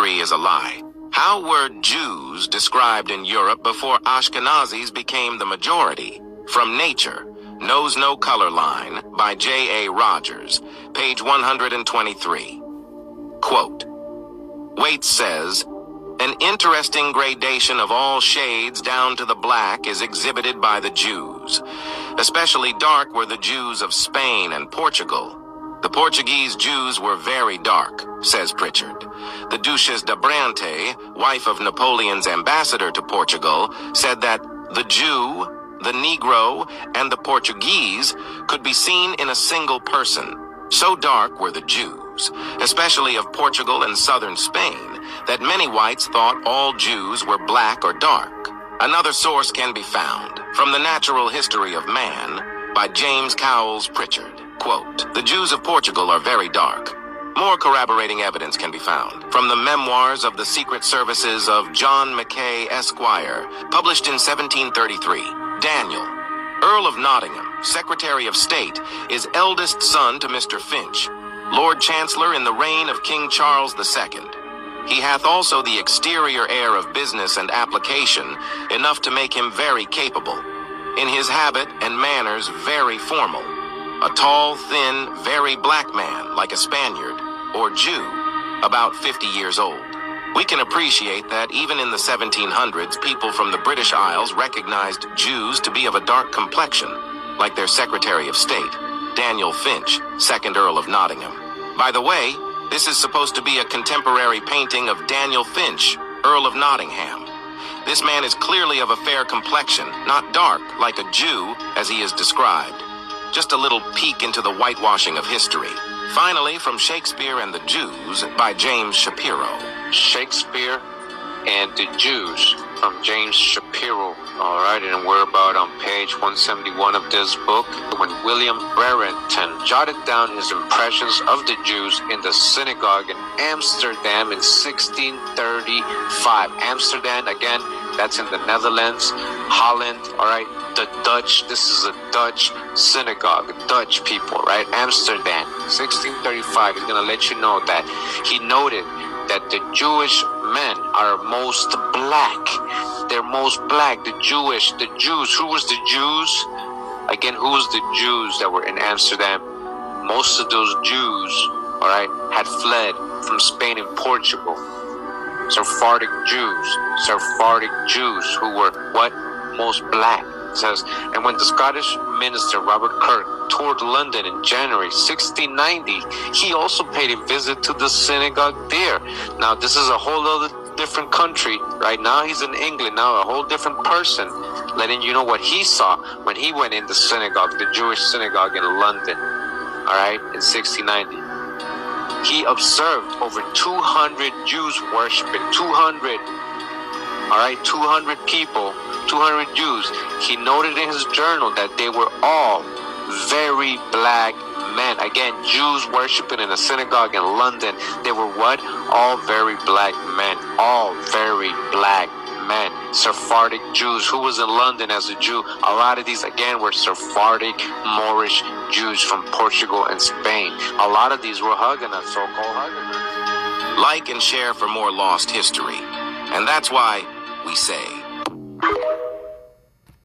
history is a lie. How were Jews described in Europe before Ashkenazis became the majority? From Nature, Knows No Color Line by J.A. Rogers, page 123. Quote, Waite says, an interesting gradation of all shades down to the black is exhibited by the Jews. Especially dark were the Jews of Spain and Portugal. The Portuguese Jews were very dark, says Pritchard. The Duchesse d'Abrante, wife of Napoleon's ambassador to Portugal, said that the Jew, the Negro, and the Portuguese could be seen in a single person. So dark were the Jews, especially of Portugal and southern Spain, that many whites thought all Jews were black or dark. Another source can be found from The Natural History of Man by James Cowles Pritchard. Quote, the Jews of Portugal are very dark. More corroborating evidence can be found from the memoirs of the Secret Services of John Mackay, Esquire, published in 1733. Daniel, Earl of Nottingham, Secretary of State, is eldest son to Mr. Finch, Lord Chancellor in the reign of King Charles II. He hath also the exterior air of business and application, enough to make him very capable. In his habit and manners very formal. A tall, thin, very black man, like a Spaniard, or Jew, about 50 years old. We can appreciate that even in the 1700s, people from the British Isles recognized Jews to be of a dark complexion, like their Secretary of State, Daniel Finch, 2nd Earl of Nottingham. By the way, this is supposed to be a contemporary painting of Daniel Finch, Earl of Nottingham. This man is clearly of a fair complexion, not dark, like a Jew, as he is described. Just a little peek into the whitewashing of history. Finally, from Shakespeare and the Jews by James Shapiro. Shakespeare and the Jews from James Shapiro. All right, and we're about on page 171 of this book. When William Brereton jotted down his impressions of the Jews in the synagogue in Amsterdam in 1635. Amsterdam, again, that's in the Netherlands, Holland, all right. The Dutch, this is a Dutch synagogue, Dutch people, right? Amsterdam, 1635. He's going to let you know that he noted that the Jewish men are most black. They're most black, the Jews. Who was the Jews? Again, who was the Jews that were in Amsterdam? Most of those Jews, all right, had fled from Spain and Portugal. Sephardic Jews who were what? Most black. It says, and when the Scottish minister Robert Kirk toured London in January 1690, he also paid a visit to the synagogue there. Now, this is a whole other different country. Right now, he's in England. Now, a whole different person, letting you know what he saw when he went in the synagogue, the Jewish synagogue in London, all right, in 1690. He observed over 200 Jews worshiping, 200, all right, 200 people, 200 Jews. He noted in his journal that they were all very black men. Again, Jews worshiping in a synagogue in London. They were what? All very black men. All very black men. Sephardic Jews. Who was in London as a Jew? A lot of these, again, were Sephardic Moorish Jews from Portugal and Spain. A lot of these were Huguenots, so-called Huguenots. Like and share for more lost history. And that's why we say...